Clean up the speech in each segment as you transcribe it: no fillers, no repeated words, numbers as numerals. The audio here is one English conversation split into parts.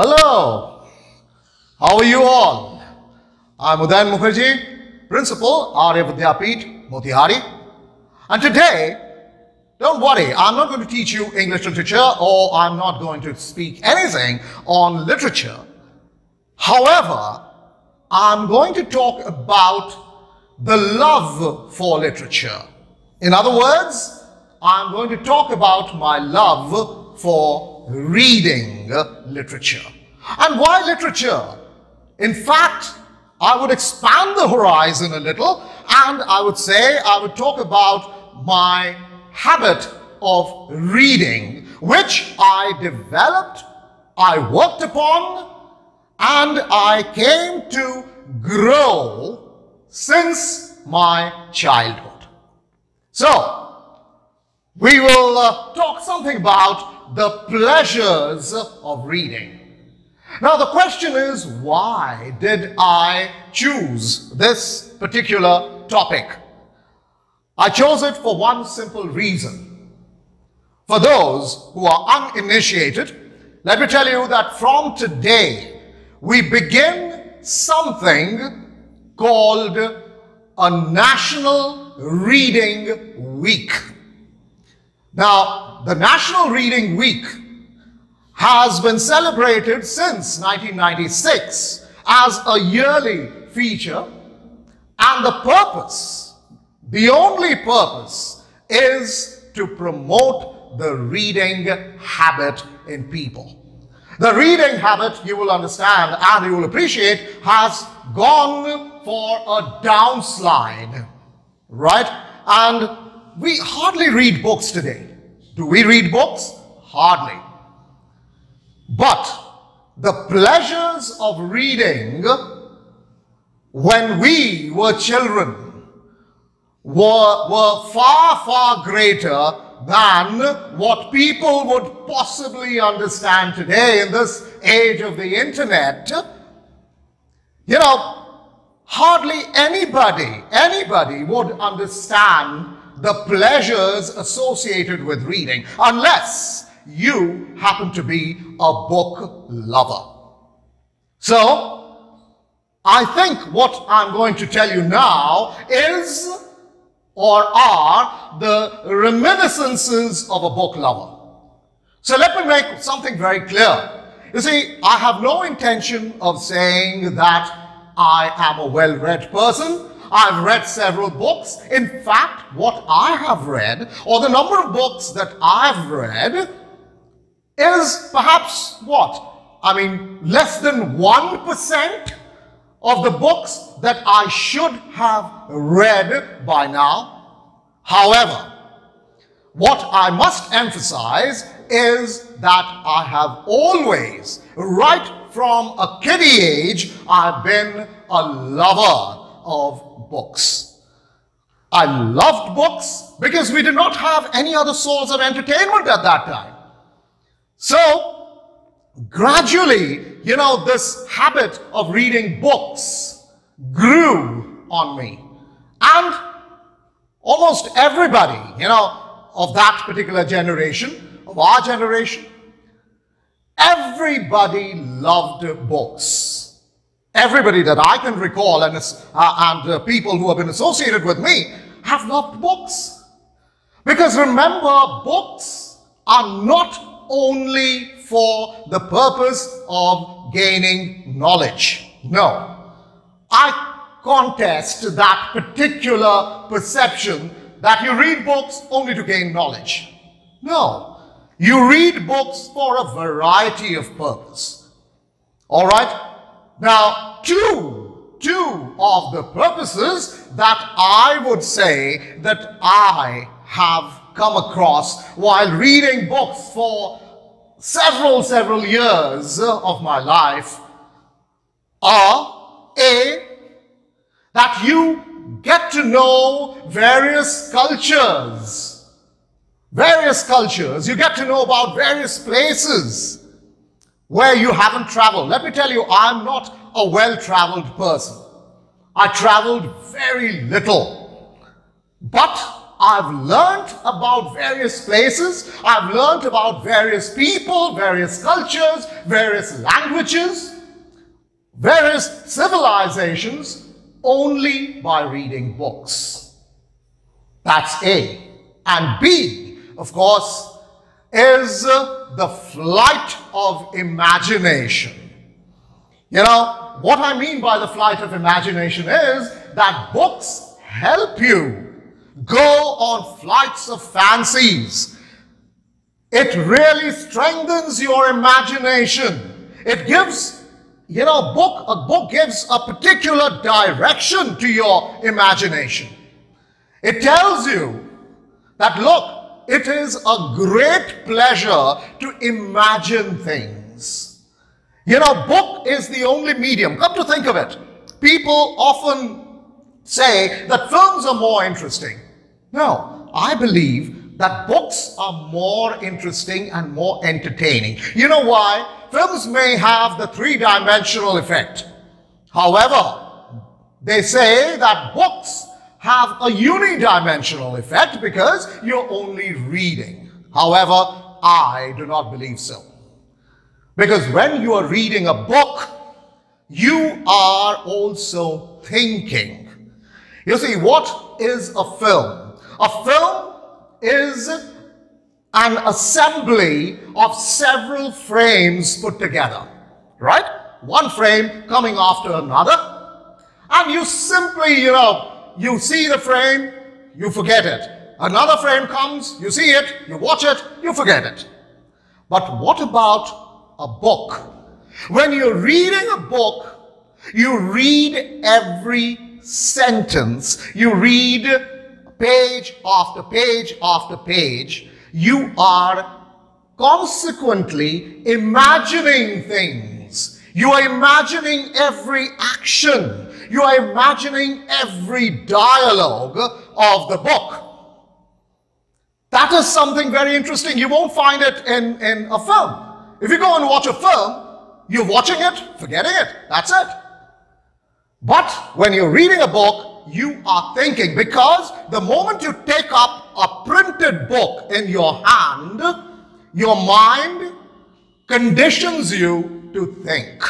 Hello, how are you all? I'm Motihari, Principal Arya Vidyapith, Motihari. And today, don't worry, I'm not going to teach you English literature or I'm not going to speak anything on literature. However, I'm going to talk about the love for literature. In other words, I'm going to talk about my love for reading literature. And why literature? In fact, I would expand the horizon a little and I would talk about my habit of reading, which I developed, I worked upon, and I came to grow since my childhood. So, we will talk something about the pleasures of reading. Now, the question is, why did I choose this particular topic? I chose it for one simple reason. For those who are uninitiated, let me tell you that from today, we begin something called a National Reading Week. Now, the National Reading Week has been celebrated since 1996 as a yearly feature, and the purpose, the only purpose, is to promote the reading habit in people. The reading habit, you will understand and you will appreciate, has gone for a downslide, right? And we hardly read books today. Do we read books? Hardly. But the pleasures of reading when we were children were far, far greater than what people would possibly understand today in this age of the internet. You know, hardly anybody would understand the pleasures associated with reading unless you happen to be a book lover. So, I think what I'm going to tell you now is or are the reminiscences of a book lover. So let me make something very clear. You see, I have no intention of saying that I am a well-read person. I've read several books. In fact, what I have read, or the number of books that I've read, is perhaps what? I mean, less than 1% of the books that I should have read by now. However, what I must emphasize is that I have always, right from a kiddie age, I've been a lover of books. I loved books because we did not have any other source of entertainment at that time. So, gradually, you know, this habit of reading books grew on me. And almost everybody, you know, of that particular generation, of our generation, everybody loved books. Everybody that I can recall and people who have been associated with me have loved books. Because remember, books are not only for the purpose of gaining knowledge. No. I contest that particular perception that you read books only to gain knowledge. No. You read books for a variety of purposes. All right? Now, two of the purposes that I would say that I have come across while reading books for several years of my life are A, that you get to know various cultures. You get to know about various places where you haven't traveled. Let me tell you, I'm not a well-traveled person. I traveled very little. But I've learned about various places, I've learned about various people, various cultures, various languages, various civilizations only by reading books. That's A. And B, of course, is the flight of imagination. You know, what I mean by the flight of imagination is that books help you go on flights of fancies. It really strengthens your imagination. It gives, you know, a book gives a particular direction to your imagination. It tells you that, look, it is a great pleasure to imagine things. You know, book is the only medium. Come to think of it, people often say that films are more interesting. No, I believe that books are more interesting and more entertaining. You know why? Films may have the three-dimensional effect. However, they say that books have a unidimensional effect because you're only reading. However, I do not believe so. Because when you are reading a book, you are also thinking. You see, what is a film? A film is an assembly of several frames put together, right? One frame coming after another. And you simply, you know, you see the frame, you forget it. Another frame comes, you see it, you watch it, you forget it. But what about a book? When you're reading a book, you read every sentence. You read page after page after page. You are consequently imagining things. You are imagining every action. You are imagining every dialogue of the book. That is something very interesting. You won't find it in a film. If you go and watch a film, you're watching it, forgetting it. That's it. But when you're reading a book, you are thinking, because the moment you take up a printed book in your hand, your mind conditions you to think.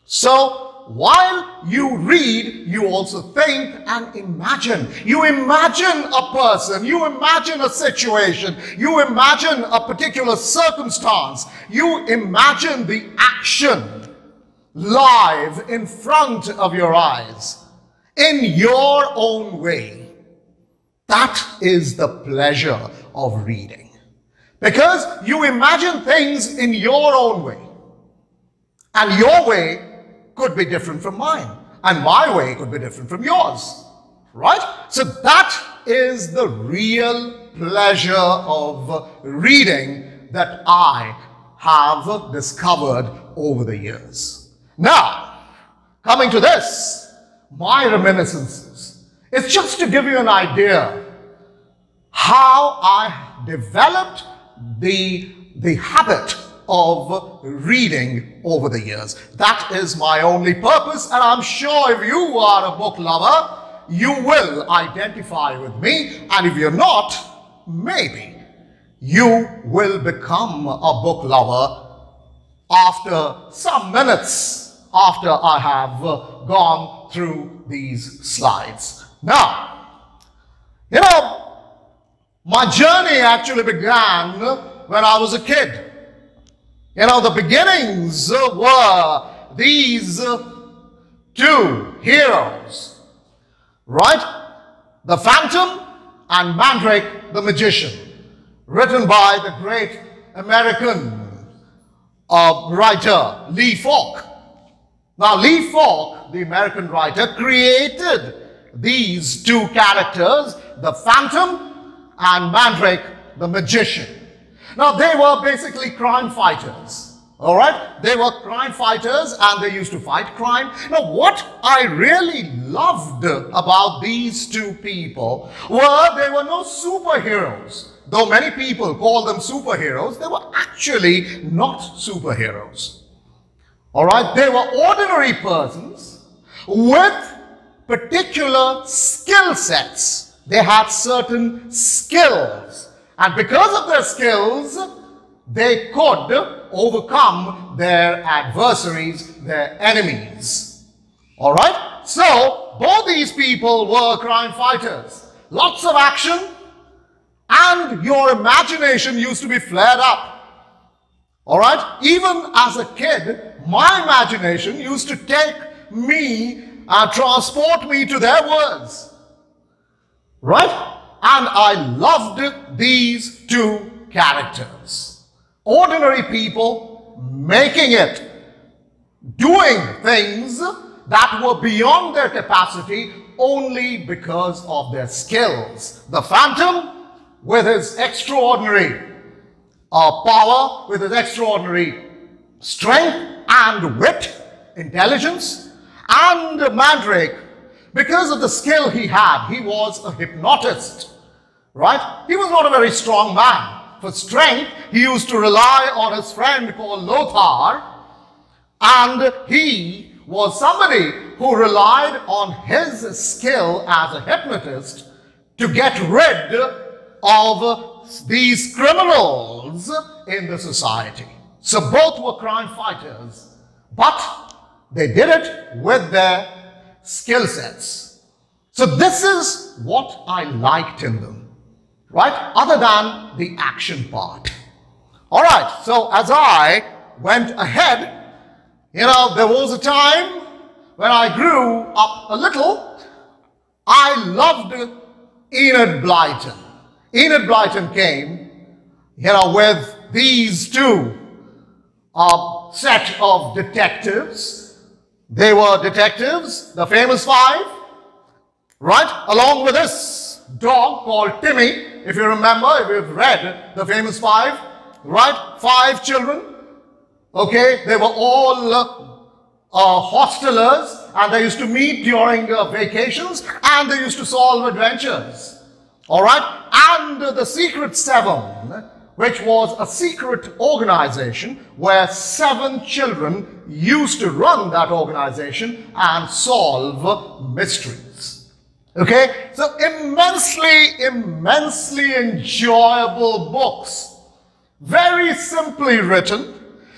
So while you read, you also think and imagine. You imagine a person, you imagine a situation, you imagine a particular circumstance, you imagine the action live in front of your eyes, in your own way. That is the pleasure of reading. Because you imagine things in your own way. And your way could be different from mine. And my way could be different from yours. Right? So that is the real pleasure of reading that I have discovered over the years. Now, coming to this, my reminiscences. It's just to give you an idea how I developed the habit of reading over the years. That is my only purpose, and I'm sure if you are a book lover, you will identify with me, and if you're not, maybe you will become a book lover after some minutes after I have gone through these slides. Now, you know, my journey actually began when I was a kid. You know, the beginnings were these two heroes, right? The Phantom and Mandrake the Magician, written by the great American writer Lee Falk. Now, Lee Falk, the American writer, created these two characters, the Phantom and Mandrake the Magician. Now, they were basically crime fighters, all right? They were crime fighters and they used to fight crime. Now, what I really loved about these two people were they were no superheroes. Though many people call them superheroes, they were actually not superheroes. All right, they were ordinary persons with particular skill sets They had certain skills. And because of their skills, they could overcome their adversaries, their enemies. All right? So, both these people were crime fighters. Lots of action, and your imagination used to be flared up. All right? Even as a kid, my imagination used to take me and transport me to their worlds. Right? And I loved these two characters. Ordinary people making it, doing things that were beyond their capacity only because of their skills. The Phantom, with his extraordinary power, with his extraordinary strength and wit, intelligence, and Mandrake, because of the skill he had, he was a hypnotist, right? He was not a very strong man. For strength, he used to rely on his friend called Lothar, and he was somebody who relied on his skill as a hypnotist to get rid of these criminals in the society. So both were crime fighters, but they did it with their skill sets. So this is what I liked in them, right? Other than the action part. All right, so as I went ahead, there was a time when I grew up a little, I loved Enid Blyton. Enid Blyton came, with these two set of detectives. They were detectives, the famous five, right? Along with this dog called Timmy, if you remember, if you've read the famous five, right? 5 children, okay? They were all hostelers, and they used to meet during vacations, and they used to solve adventures. All right? And the Secret 7, which was a secret organization where 7 children used to run that organization and solve mysteries. Okay? So immensely enjoyable books. Very simply written,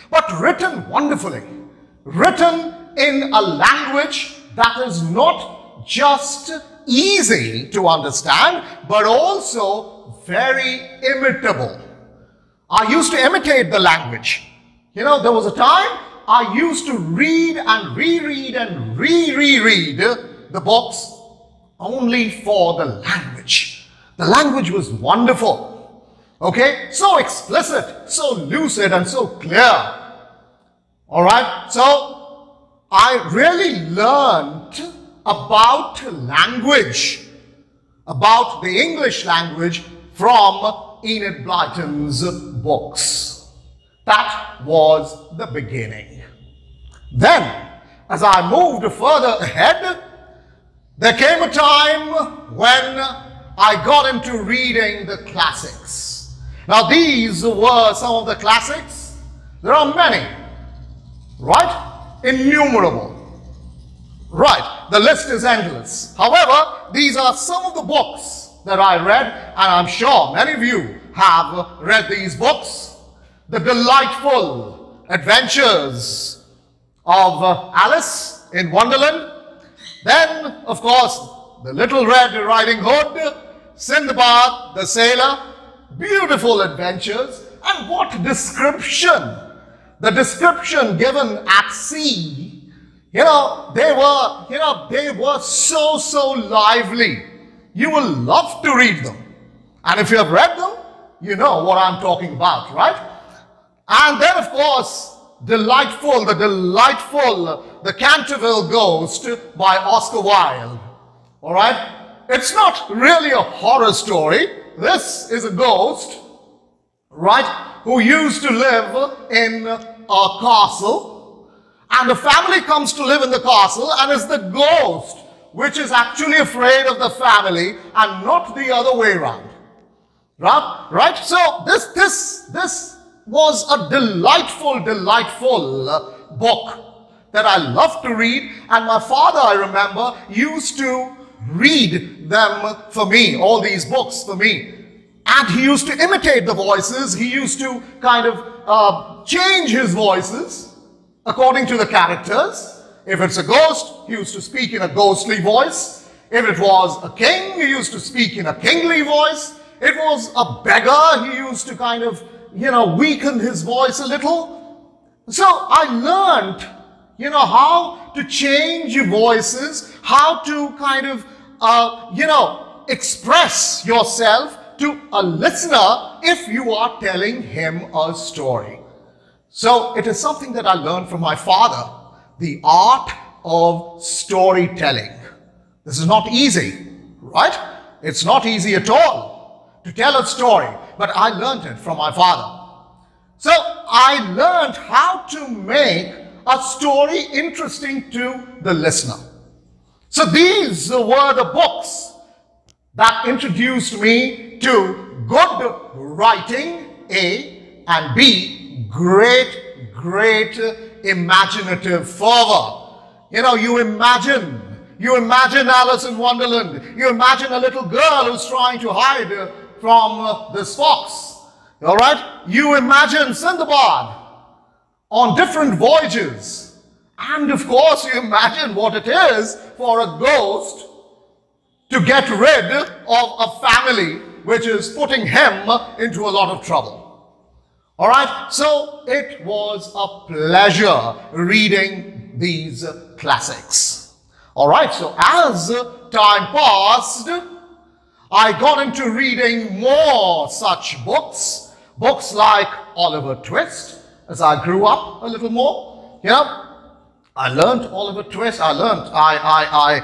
but written wonderfully. Written in a language that is not just easy to understand, but also very imitable. I used to imitate the language. There was a time I used to read and reread and reread the books only for the language. The language was wonderful. Okay? So explicit, so lucid, and so clear. All right? So I really learned about language, about the English language from Enid Blyton's books. That was the beginning. Then, as I moved further ahead, there came a time when I got into reading the classics. Now, these were some of the classics. There are many, right? Innumerable. Right, the list is endless. However, these are some of the books that I read, and I'm sure many of you have read these books. The delightful adventures of Alice in Wonderland. Then, of course, the Little Red Riding Hood, Sindbad the Sailor, beautiful adventures. And what description! The description given at sea. They were so lively. You will love to read them. And if you have read them, you know what I'm talking about, right? And then, of course, The Canterville Ghost by Oscar Wilde. All right? It's not really a horror story. This is a ghost, right, who used to live in a castle. And the family comes to live in the castle, and it's the ghost which is actually afraid of the family and not the other way around. Right? So this was a delightful book that I loved to read. And my father, I remember, used to read them for me, all these books for me. And he used to imitate the voices. He used to kind of change his voices according to the characters. If it's a ghost, he used to speak in a ghostly voice. If it was a king, he used to speak in a kingly voice. If it was a beggar, he used to kind of, weaken his voice a little. So I learned, how to change your voices, how to kind of, express yourself to a listener if you are telling him a story. So it is something that I learned from my father, the art of storytelling. This is not easy, right? It's not easy at all to tell a story, but I learned it from my father. So I learned how to make a story interesting to the listener. So these were the books that introduced me to good writing, A, and B, great imaginative fervor. You imagine Alice in Wonderland. You imagine a little girl who's trying to hide from this fox. All right? You imagine Sindbad on different voyages. And of course, you imagine what it is for a ghost to get rid of a family which is putting him into a lot of trouble. All right? So it was a pleasure reading these classics. All right? So as time passed, I got into reading more such books. Books like Oliver Twist, as I grew up a little more. I learned Oliver Twist. I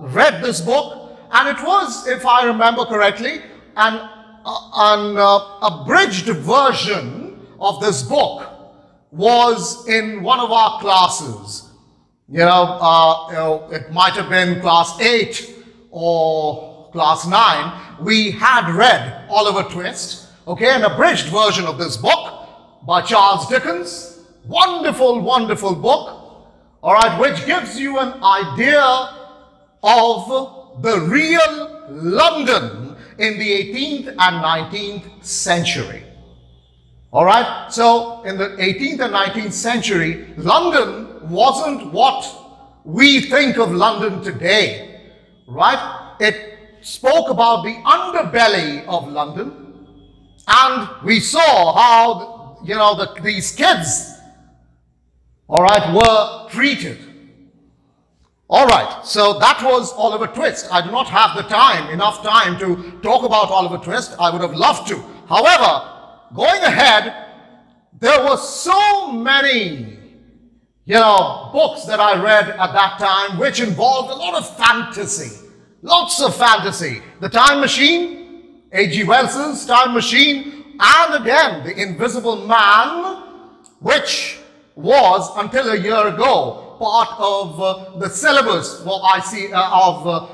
read this book, and it was, if I remember correctly, an abridged version of this book was in one of our classes. It might have been class 8 or class 9. We had read Oliver Twist, an abridged version of this book by Charles Dickens. Wonderful, wonderful book. All right, which gives you an idea of the real London in the 18th and 19th century. All right, so in the 18th and 19th century, London wasn't what we think of London today, right? It spoke about the underbelly of London, and we saw how, these kids, all right, were treated. All right, so that was Oliver Twist. I do not have enough time to talk about Oliver Twist. I would have loved to. However, going ahead, there were so many, books that I read at that time which involved a lot of fantasy. Lots of fantasy. The Time Machine, H.G. Wells's Time Machine, and again, The Invisible Man, which was, until a year ago, part of the syllabus for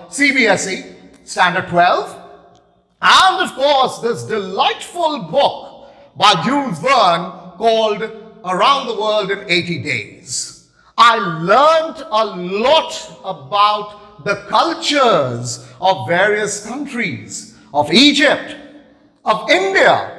CBSE, Standard 12. And of course, this delightful book by Jules Verne called Around the World in 80 Days. I learned a lot about the cultures of various countries, of Egypt, of India.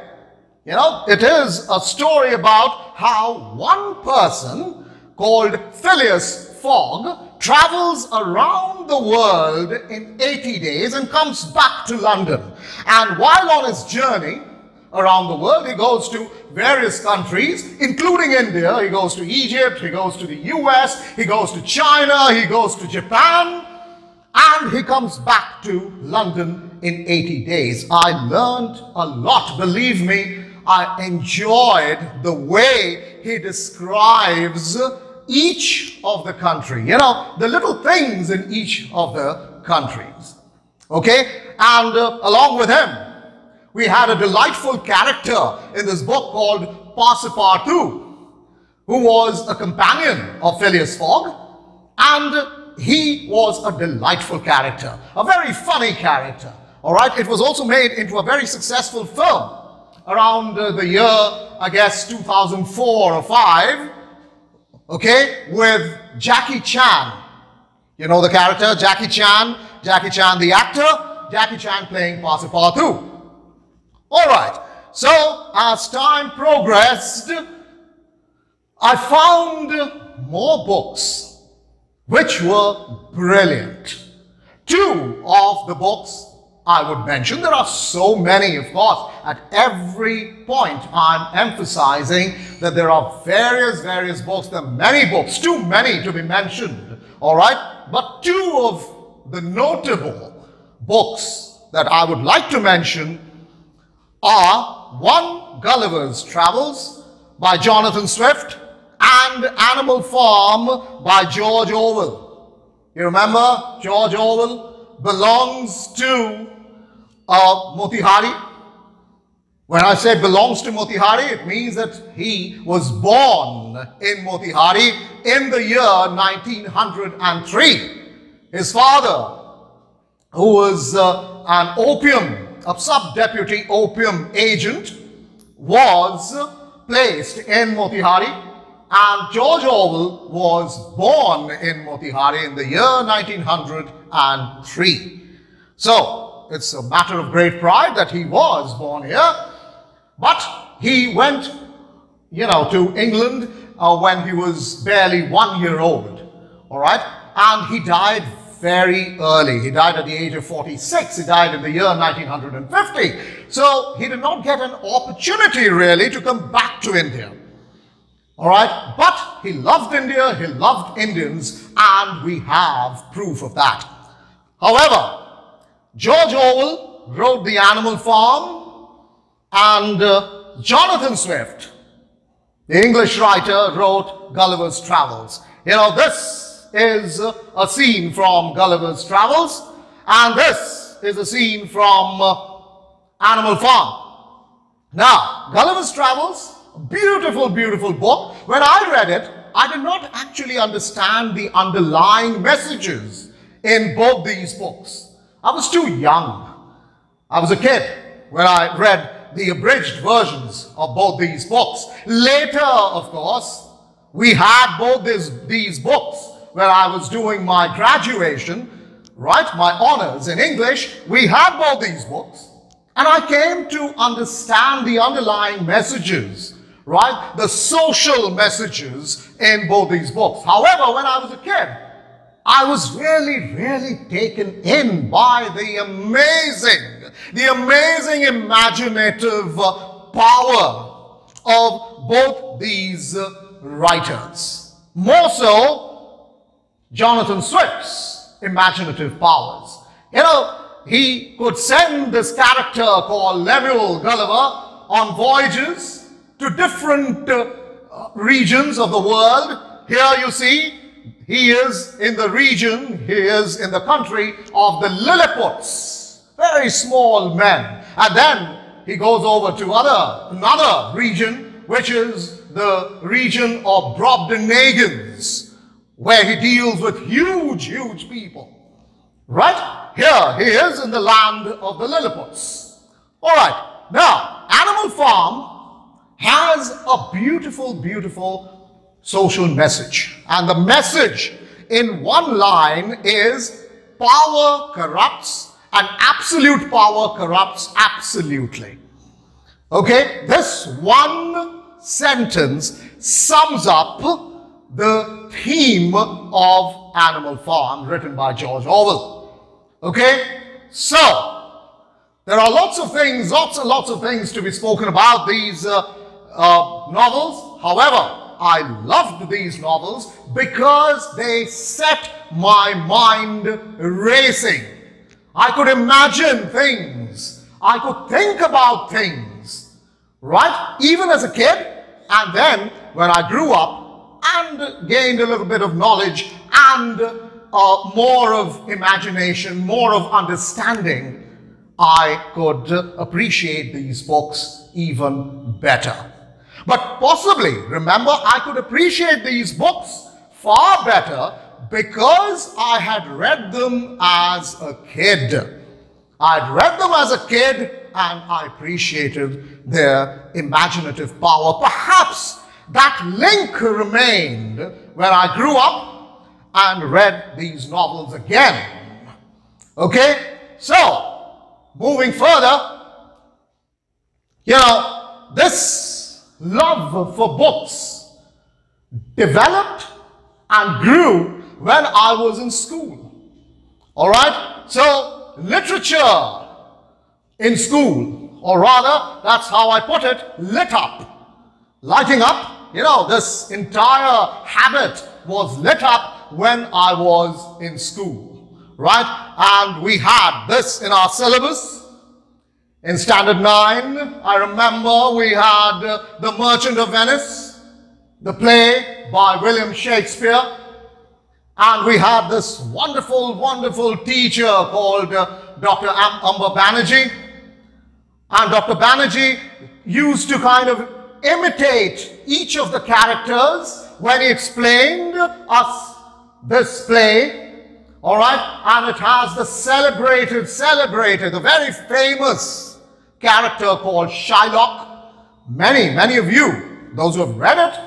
It is a story about how one person called Phileas Fogg travels around the world in 80 days and comes back to London. And while on his journey around the world, he goes to various countries, including India. He goes to Egypt, he goes to the US, he goes to China, he goes to Japan, and he comes back to London in 80 days. I learned a lot, believe me. I enjoyed the way he describes each of the country, the little things in each of the countries. And along with him, we had a delightful character in this book called Passepartout, who was a companion of Phileas Fogg, and he was a delightful character, a very funny character. All right, it was also made into a very successful film around the year, I guess, 2004 or 5, with Jackie Chan. The character, Jackie Chan, Jackie Chan the actor, Jackie Chan playing Passepartout. Alright, so as time progressed, I found more books which were brilliant. Two of the books I would mention. There are so many, of course. At every point, I'm emphasizing that there are various books. There are many books, too many to be mentioned. All right? But two of the notable books that I would like to mention are one, Gulliver's Travels by Jonathan Swift, and Animal Farm by George Orwell. You remember George Orwell belongs to Motihari. When I say belongs to Motihari, it means that he was born in Motihari in the year 1903. His father, who was a sub-deputy opium agent, was placed in Motihari, and George Orwell was born in Motihari in the year 1903. So, it's a matter of great pride that he was born here, but he went, to England when he was barely 1 year old, all right? And he died very early. He died at the age of 46. He died in the year 1950. So, he did not get an opportunity, really, to come back to India. All right, but he loved India, he loved Indians, and we have proof of that. However, George Orwell wrote The Animal Farm, and Jonathan Swift, the English writer, wrote Gulliver's Travels. This is a scene from Gulliver's Travels, and this is a scene from Animal Farm. Now, Gulliver's Travels, beautiful, beautiful book. When I read it, I did not actually understand the underlying messages in both these books. I was too young. I was a kid when I read the abridged versions of both these books. Later, of course, we had both these books when I was doing my graduation, right, my honors in English. We had both these books, and I came to understand the underlying messages, right? The social messages in both these books. However, when I was a kid, I was really taken in by the amazing imaginative power of both these writers. More so, Jonathan Swift's imaginative powers. He could send this character called Lemuel Gulliver on voyages to different regions of the world. Here you see, he is in the region, he is in the country of the Lilliputians, very small men. And then he goes over to another region, which is the region of Brobdingnagins, where he deals with huge people. Right? Here he is in the land of the Lilliputians. All right. Now, Animal Farm has a beautiful social message. And the message in one line is, power corrupts, and absolute power corrupts absolutely. Okay? This one sentence sums up the theme of Animal Farm, written by George Orwell. Okay? So, there are lots and lots of things to be spoken about these novels. However, I loved these novels because they set my mind racing. I could imagine things. I could think about things, right? Even as a kid. And then when I grew up and gained a little bit of knowledge and more of imagination, more of understanding, I could appreciate these books even better. But possibly, remember, I could appreciate these books far better because I had read them as a kid. I had read them as a kid and I appreciated their imaginative power. Perhaps that link remained when I grew up and read these novels again. Okay, so moving further, this love for books developed and grew when I was in school. All right, so literature in school, or rather, that's how I put it, lit up, lighting up. This entire habit was lit up when I was in school, right? And we had this in our syllabus. In Standard 9, I remember we had The Merchant of Venice, the play by William Shakespeare. And we had this wonderful, wonderful teacher called Dr. Amba Banerjee. And Dr. Banerjee used to kind of imitate each of the characters when he explained us this play, all right? And it has the celebrated, the very famous character called Shylock. Many of you, those who have read it,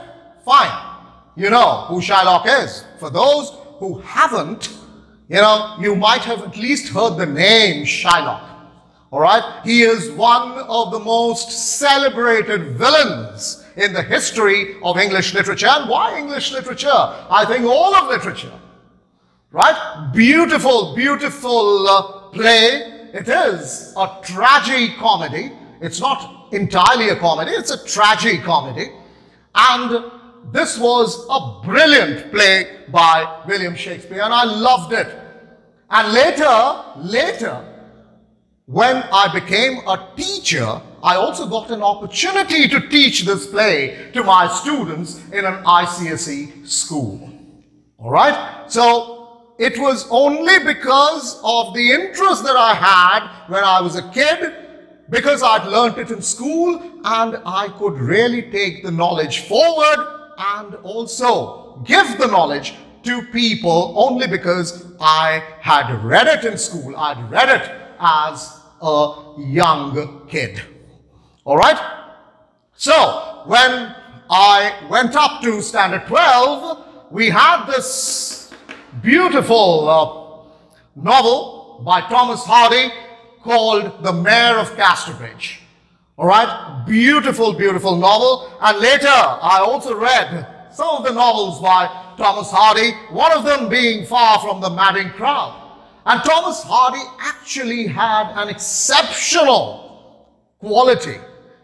fine. You know who Shylock is. For those who haven't, you might have at least heard the name Shylock. All right, he is one of the most celebrated villains in the history of English literature. And why English literature? I think all of literature, right? Beautiful, beautiful play. It is a tragi-comedy. It's not entirely a comedy. It's a tragi-comedy. And this was a brilliant play by William Shakespeare, and I loved it. And later, when I became a teacher, I also got an opportunity to teach this play to my students in an ICSE school. All right? So it was only because of the interest that I had when I was a kid, because I'd learnt it in school, and I could really take the knowledge forward and also give the knowledge to people only because I had read it in school. I'd read it as a young kid. All right? So, when I went up to Standard 12, we had this beautiful novel by Thomas Hardy called The Mayor of Casterbridge. All right? Beautiful, beautiful novel. And later, I also read some of the novels by Thomas Hardy, one of them being Far from the Madding Crowd. And Thomas Hardy actually had an exceptional quality.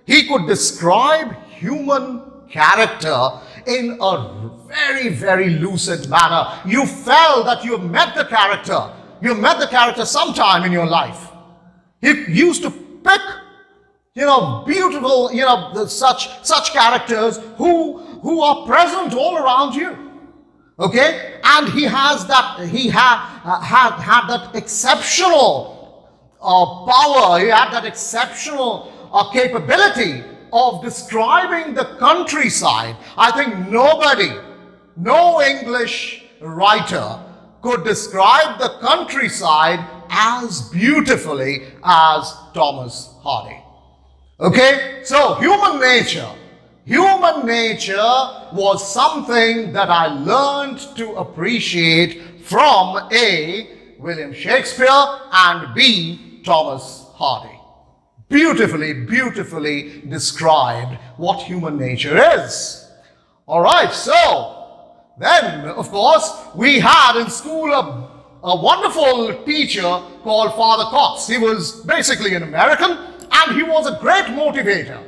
He could describe human character in a very, very lucid manner. You felt that you met the character. You met the character sometime in your life. He used to pick, beautiful, such characters who are present all around you. Okay, and he has that. He had that exceptional power. He had that exceptional capability of describing the countryside. I think no English writer could describe the countryside as beautifully as Thomas Hardy. Okay, so human nature was something that I learned to appreciate from A, William Shakespeare, and B, Thomas Hardy. Beautifully described what human nature is. All right, so then, of course, we had in school a wonderful teacher called Father Cox. He was basically an American, and he was a great motivator.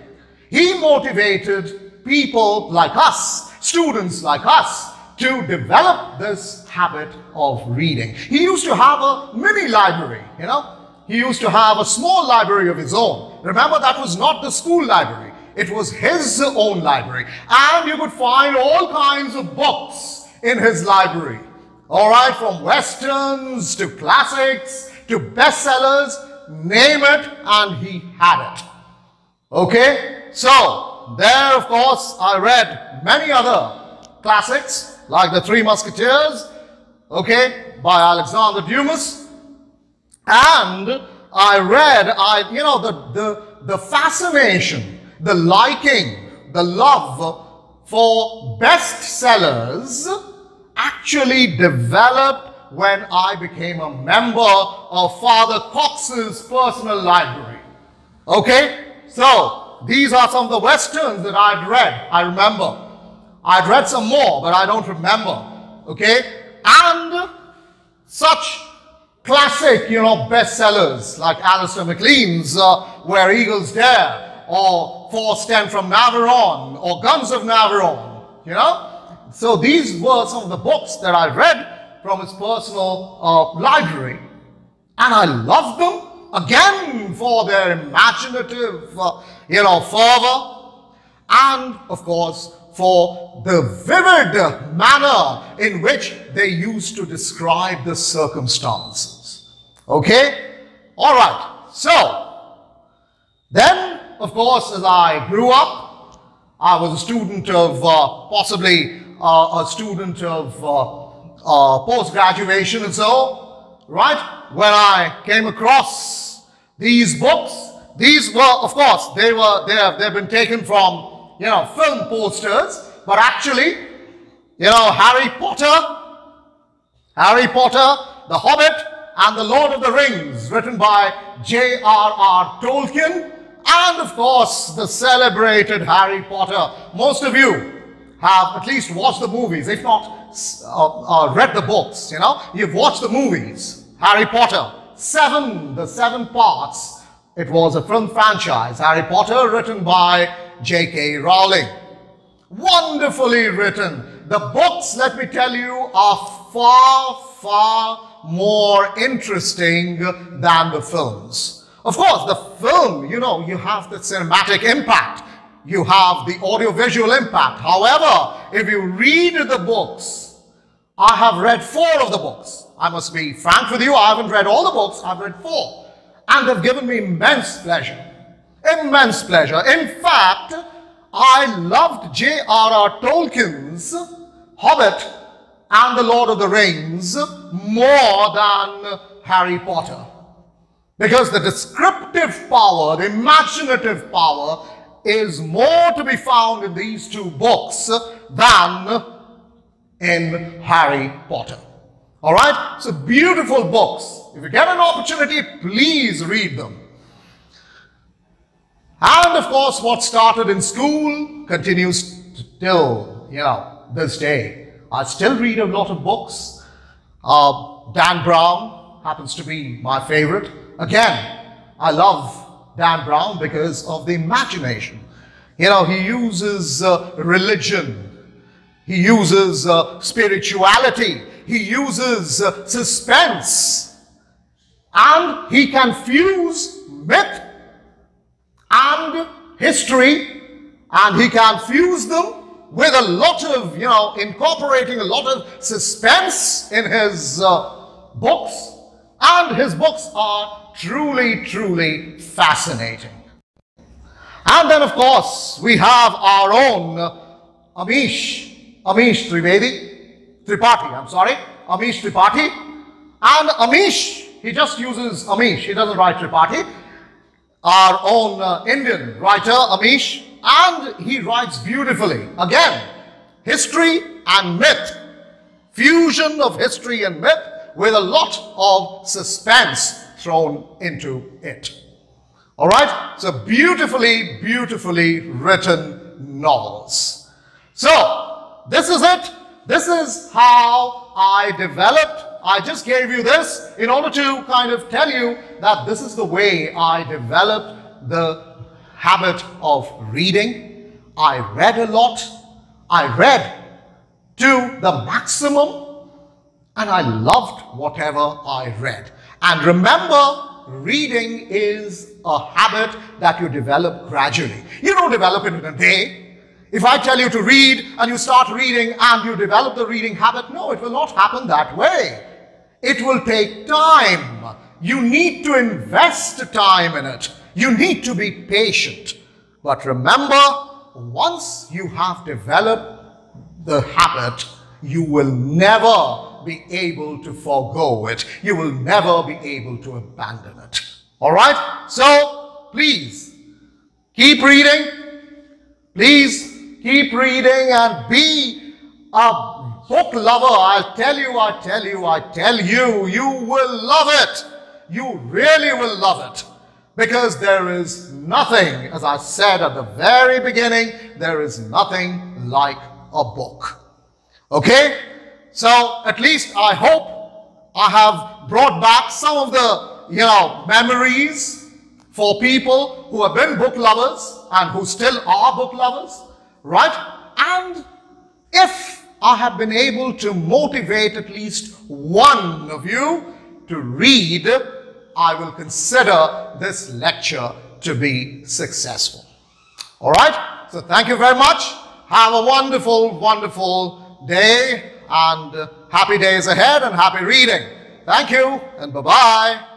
He motivated people like us, students like us, to develop this habit of reading. He used to have a mini library, He used to have a small library of his own. Remember, that was not the school library. It was his own library. And you could find all kinds of books in his library. All right, from westerns to classics to bestsellers, name it, and he had it. Okay? So, there, of course, I read many other classics, like The Three Musketeers, okay, by Alexander Dumas. And I read, the fascination, the liking, the love for bestsellers actually developed when I became a member of Father Cox's personal library. Okay? So, these are some of the westerns that I'd read, I remember. I'd read some more, but I don't remember. Okay? And such classic, bestsellers like Alistair MacLean's Where Eagles Dare, or Force 10 from Navarone, or Guns of Navarone, So these were some of the books that I read from his personal library. And I loved them, again, for their imaginative, fervor, and, of course, for the vivid manner in which they used to describe the circumstances. Okay? All right. So, then, of course, as I grew up, I was a student of, possibly a student of post-graduation and so, right? When I came across these books, these were, of course, they've been taken from film posters, but actually, Harry Potter, The Hobbit, and The Lord of the Rings, written by JRR Tolkien, and of course, the celebrated Harry Potter. Most of you have at least watched the movies, if not read the books, You've watched the movies. Harry Potter, the 7 parts. It was a film franchise, Harry Potter, written by J.K. Rowling. Wonderfully written. The books, let me tell you, are far, far more interesting than the films. Of course, the film, you have the cinematic impact. You have the audiovisual impact. However, if you read the books, I have read 4 of the books. I must be frank with you, I haven't read all the books, I've read 4. And they've given me immense pleasure. Immense pleasure. In fact, I loved J.R.R. Tolkien's Hobbit and The Lord of the Rings more than Harry Potter. Because the descriptive power, the imaginative power is more to be found in these 2 books than in Harry Potter. All right? So beautiful books. If you get an opportunity, please read them. And of course, what started in school continues till, this day. I still read a lot of books. Dan Brown happens to be my favorite. Again, I love Dan Brown because of the imagination. He uses religion. He uses spirituality. He uses suspense. And he can fuse myth and history, and he can fuse them with a lot of, incorporating a lot of suspense in his books. And his books are truly, truly fascinating. And then, of course, we have our own Amish Tripathi. And Amish, he just uses Amish, he doesn't write Tripathi. Our own Indian writer, Amish, and he writes beautifully. Again, history and myth. Fusion of history and myth with a lot of suspense thrown into it. All right? So beautifully, beautifully written novels. So, this is it. This is how I developed. I just gave you this in order to kind of tell you that this is the way I developed the habit of reading. I read a lot. I read to the maximum, and I loved whatever I read. And remember, reading is a habit that you develop gradually. You don't develop it in a day. If I tell you to read and you start reading and you develop the reading habit, no, it will not happen that way. It will take time. You need to invest time in it. You need to be patient. But remember, once you have developed the habit, you will never be able to forego it. You will never be able to abandon it. All right? So, please, keep reading. Please, keep reading and be a book lover, I tell you, you will love it. You really will love it. Because there is nothing, as I said at the very beginning, there is nothing like a book. Okay? So at least I hope I have brought back some of the, memories for people who have been book lovers and who still are book lovers, right? And if I have been able to motivate at least one of you to read, I will consider this lecture to be successful. All right? So thank you very much. Have a wonderful, wonderful day and happy days ahead and happy reading. Thank you and bye-bye.